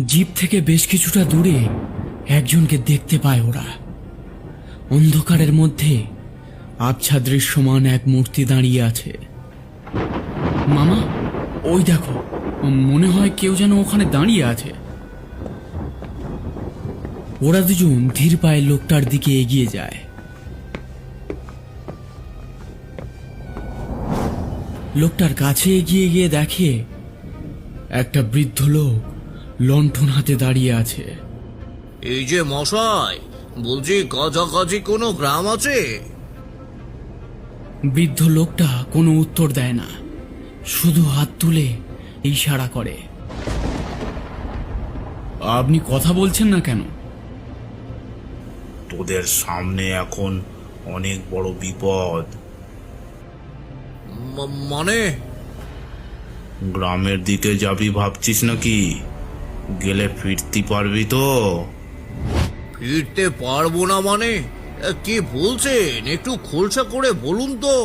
Zip থেকে বেশ কিছুটা দূরে একজনকে দেখতে পায় ওরা। অন্ধকারের মধ্যে আবছা দৃশ্যমান এক মূর্তি দাঁড়িয়ে আছে। মামা, ওই দেখো, মনে হয় কেউ যেন ওখানে দাঁড়িয়ে আছে। ওরা দুজন ধীর পায়ে লোকটার দিকে এগিয়ে যায়। লোকটার কাছে এগিয়ে গিয়ে দেখে একটা বৃদ্ধ লোক লণ্ঠন হাতে দাঁড়িয়ে আছে। এই যে মশাই, বলছি কাছাকাছি কোনো গ্রাম আছে? বৃদ্ধ লোকটা কোনো উত্তর দেয় না, শুধু হাত তুলে ইশারা করে। আপনি কথা বলছেন না কেন? তোদের সামনে এখন অনেক বড় বিপদ। মানে? গ্রামের দিকে যাবি ভাবছিস নাকি? গেলে ফিরতে পারবি তো? ফিরতে পারবো না মানে? কি বলছেন, একটু খোলসা করে বলুন তো।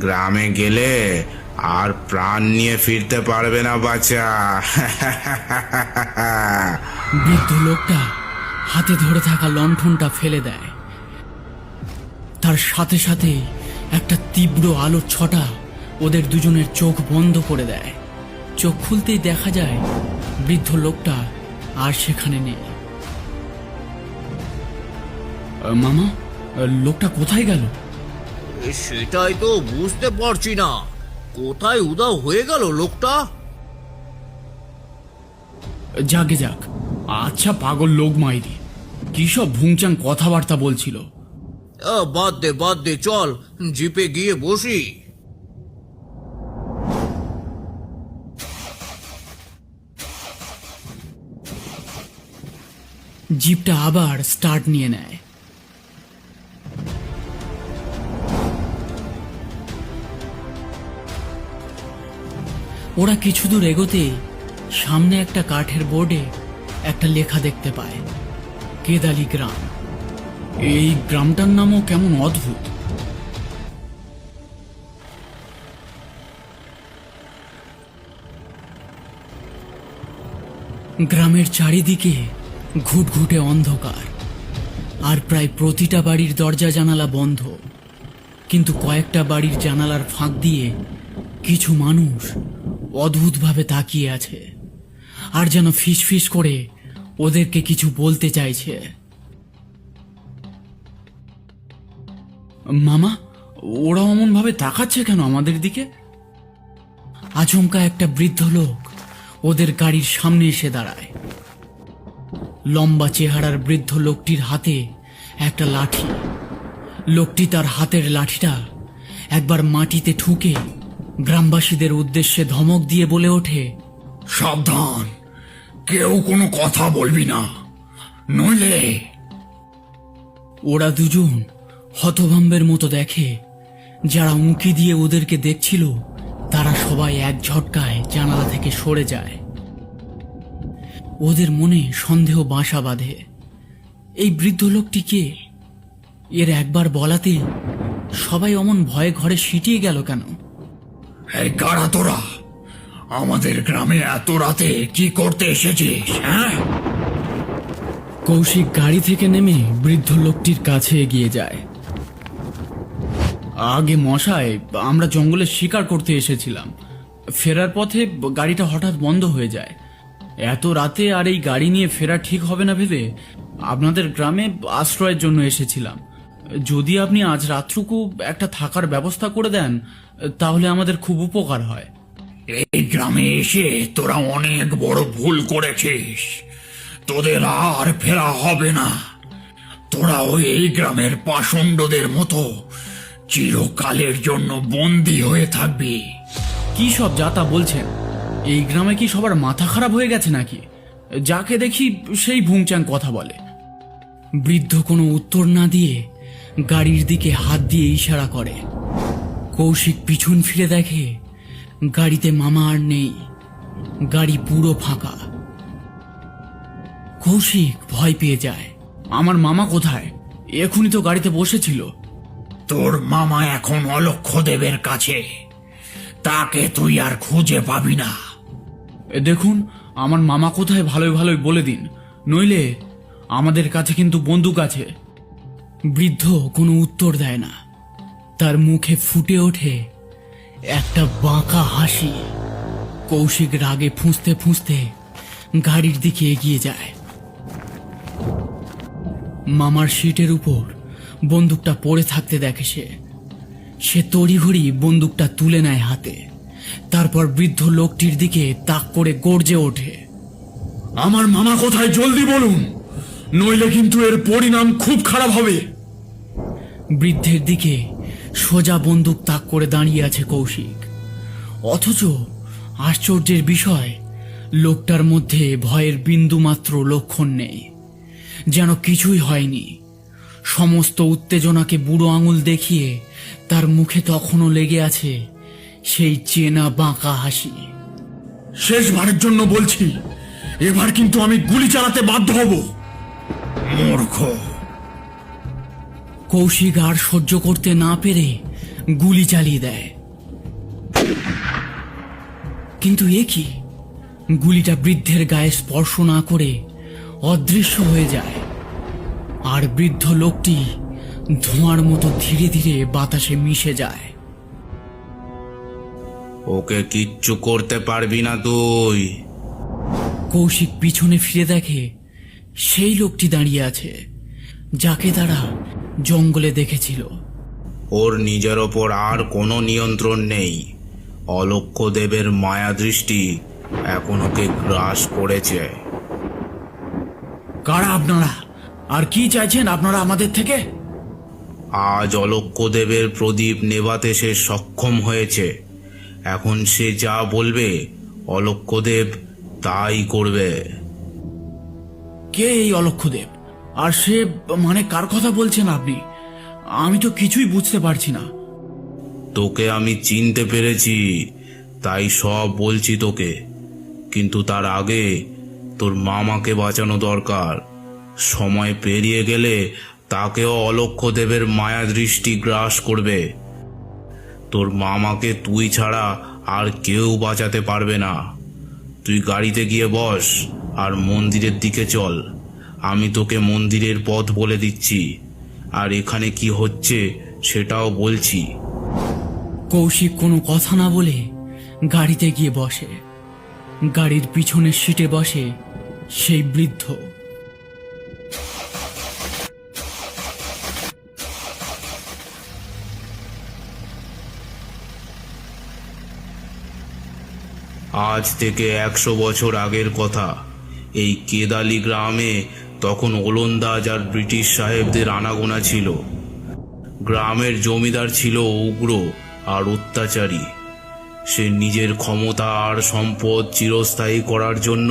গ্রামে গেলে আর প্রাণ নিয়ে ফিরতে পারবে না বাচ্চা। বৃদ্ধ লোকটা হাতে ধরে থাকা লণ্ঠনটা ফেলে দেয়। তার সাথে সাথে একটা তীব্র আলোর ছটা ওদের দুজনের চোখ বন্ধ করে দেয়। চোখ খুলতেই দেখা যায় বৃদ্ধ লোকটা আর সেখানে নেই। মামা, লোকটা কোথায় গেল? সেটাই তো বুঝতে পারছি না, কোথায় উধাও হয়ে গেল লোকটা। যাকে যাক, আচ্ছা পাগল লোক মাইরি, কি সব ভুংচাং কথাবার্তা বলছিল। বাদ দে, চল জিপে গিয়ে বসি। জিপটা আবার স্টার্ট নিয়ে নেয়। ওরা কিছু দূর এগোতে সামনে একটা কাঠের বোর্ডে একটা লেখা দেখতে পায়, কেদালি গ্রাম। এই গ্রামটার নামও কেমন অদ্ভুত। গ্রামের চারিদিকে ঘুটঘুটে অন্ধকার, আর প্রায় প্রতিটা বাড়ির দরজা জানালা বন্ধ। কিন্তু কয়েকটা বাড়ির জানালার ফাঁক দিয়ে কিছু মানুষ অদ্ভুতভাবে তাকিয়ে আছে, আর যেন ফিসফিস করে ওদেরকে কিছু বলতে চাইছে। মামা, ওরা অমন ভাবে তাকাচ্ছে কেন আমাদের দিকে? আচমকা একটা বৃদ্ধ লোক ওদের গাড়ির সামনে এসে দাঁড়ায়। লম্বা চেহারার বৃদ্ধ লোকটির হাতে একটা লাঠি। লোকটি তার হাতের লাঠিটা একবার মাটিতে ঠুকে গ্রামবাসীদের উদ্দেশ্যে ধমক দিয়ে বলে ওঠে, সাবধান, কেউ কোনো কথা বলবি না, নইলে। ওরা দুজন হতভম্বের মতো দেখে যারা উঁকি দিয়ে ওদেরকে দেখছিল তারা সবাই এক ঝটকায় জানালা থেকে সরে যায়। ওদের মনে সন্দেহ বাসা বাঁধে, এই বৃদ্ধ লোকটি কে? এর একবার বলাতে সবাই অমন ভয়ে ঘরে সিটিয়ে গেল কেন? এই কারা তোরা? আমাদের গ্রামে এত রাতে কি করতে এসেছিস? হ্যাঁ? কৌশিক গাড়ি থেকে নেমে বৃদ্ধ লোকটির কাছে এগিয়ে যায়। আগে মশাই, আমরা জঙ্গলে শিকার করতে এসেছিলাম। ফেরার পথে গাড়িটা হঠাৎ বন্ধ হয়ে যায়। এত রাতে আর এই গাড়ি নিয়ে ফেরা ঠিক হবে না ভেবে আপনাদের গ্রামে আশ্রয়ের জন্য এসেছিলাম। যদি আপনি আজ রাত্রুকু একটা থাকার ব্যবস্থা করে দেন তাহলে আমাদের খুব উপকার হয়। এই গ্রামে এসে তোরা অনেক বড় ভুল করেছিস, তোদের আর ফেরা হবে না। তোরা ওই এই গ্রামের পাষণ্ডদের মতো চিরকালের জন্য বন্দী হয়ে থাকবি। কি সব যাতা বলছেন? এই গ্রামে কি সবার মাথা খারাপ হয়ে গেছে নাকি? যাকে দেখি সেই ভুংচাং কথা বলে। বৃদ্ধ কোনো উত্তর না দিয়ে গাড়ির দিকে হাত দিয়ে ইশারা করে। কৌশিক পিছন ফিরে দেখে গাড়িতে মামা আর নেই, গাড়ি পুরো ফাঁকা। কৌশিক ভয় পেয়ে যায়। আমার মামা কোথায়? এখনই তো গাড়িতে বসেছিল। তোর মামা এখন অলক্ষ্য দেবের কাছে, তাকে তুই আর খুঁজে পাবি না। দেখুন, আমার মামা কোথায় ভালোই ভালোই বলে দিন, নইলে আমাদের কাছে কিন্তু বন্দুক আছে। বৃদ্ধ কোনো উত্তর দেয় না। তার মুখে ফুটে ওঠে একটা বাঁকা হাসি। কৌশিক রাগে ফুঁসতে ফুঁসতে গাড়ির দিকে এগিয়ে যায়। মামার সিটের উপর বন্দুকটা পড়ে থাকতে দেখে সে তড়িঘড়ি বন্দুকটা তুলে নেয় হাতে। তারপর বৃদ্ধ লোকটির দিকে তাক করে গর্জে ওঠে, আমার মামা কোথায়, জলদি বলুন, নইলে কিন্তু এর পরিণাম খুব খারাপ হবে। বৃদ্ধের দিকে সোজা বন্দুক তাক করে দাঁড়িয়ে আছে কৌশিক। অথচ আশ্চর্যের বিষয়, লোকটার মধ্যে ভয়ের বিন্দুমাত্র লক্ষণ নেই, যেন কিছুই হয়নি। সমস্ত উত্তেজনাকে বুড়ো আঙুল দেখিয়ে তার মুখে তখনও লেগে আছে সেই চেনা বাঁকা হাসি। শেষবারের জন্য বলছি, এবার কিন্তু আমি গুলি চালাতে বাধ্য হব। মূর্খ! কৌশিক আর সহ্য করতে না পেরে গুলি চালিয়ে দেয়। কিন্তু এ কি, গুলিটা বৃদ্ধের গায়ে স্পর্শ না করে অদৃশ্য হয়ে যায়, আর বৃদ্ধ লোকটি ধোঁয়ার মতো ধীরে ধীরে বাতাসে মিশে যায়। ওকে কিচ্ছু করতে পারবি না তুই। কৌশিক পিছনে ফিরে দেখে সেই লোকটি দাঁড়িয়ে আছে, যাকে তারা জঙ্গলে দেখেছিল। ওর নিজের ওপর আর কোনো নিয়ন্ত্রণ নেই। অলক্ষ্য দেবের মায়া দৃষ্টি এখন ওকে গ্রাস করেছে। কারা আপনারা, আর কি চাইছেন আপনারা আমাদের থেকে? আজ অলক্ষ্য দেবের প্রদীপ নেভাতে সে সক্ষম হয়েছে। এখন সে যা বলবে অলক্ষ্য দেব তাই করবে। কে এই অলক্ষ্যদেব? আর সে মানে কার কথা বলছেন আপনি? আমি তো কিছুই বুঝতে পারছি না। তোকে আমি চিনতে পেরেছি, তাই সব বলছি তোকে। কিন্তু তার আগে তোর মামাকে বাঁচানো দরকার। সময় পেরিয়ে গেলে তাকেও অলক্ষ্য দেবের মায়া দৃষ্টি গ্রাস করবে। তোর মামাকে তুই ছাড়া আর কেউ বাঁচাতে পারবে না। তুই গাড়িতে গিয়ে বস আর মন্দিরের দিকে চল। আমি তোকে মন্দিরের পথ বলে দিচ্ছি, আর এখানে কি হচ্ছে সেটাও বলছি। কৌশিক কোনো কথা না বলে গাড়িতে গিয়ে বসে। গাড়ির পিছনের সিটে বসে সেই বৃদ্ধ। আজ থেকে 100 বছর আগের কথা। এই কেদালি গ্রামে তখন ওলন্দাজ আর ব্রিটিশ সাহেবদের আনাগোনা ছিল। গ্রামের জমিদার ছিল উগ্র আর অত্যাচারী। সে নিজের ক্ষমতা আর সম্পদ চিরস্থায়ী করার জন্য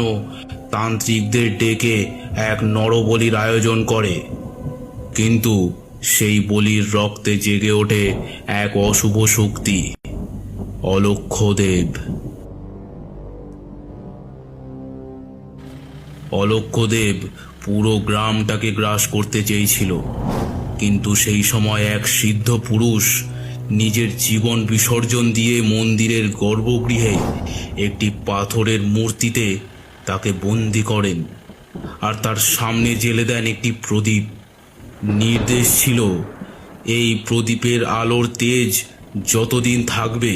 তান্ত্রিকদের ডেকে এক নরবলির আয়োজন করে। কিন্তু সেই বলির রক্তে জেগে ওঠে এক অশুভ শক্তি, অলক্ষ্য দেব। অলক্ষ্য দেব পুরো গ্রামটাকে গ্রাস করতে চেয়েছিল, কিন্তু সেই সময় এক সিদ্ধ পুরুষ নিজের জীবন বিসর্জন দিয়ে মন্দিরের গর্ভগৃহে একটি পাথরের মূর্তিতে তাকে বন্দী করেন, আর তার সামনে জ্বেলে দেন একটি প্রদীপ। নির্দেশ ছিল, এই প্রদীপের আলোর তেজ যতদিন থাকবে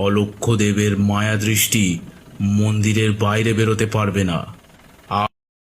অলক্ষ্য দেবের মায়া দৃষ্টি মন্দিরের বাইরে বেরোতে পারবে না।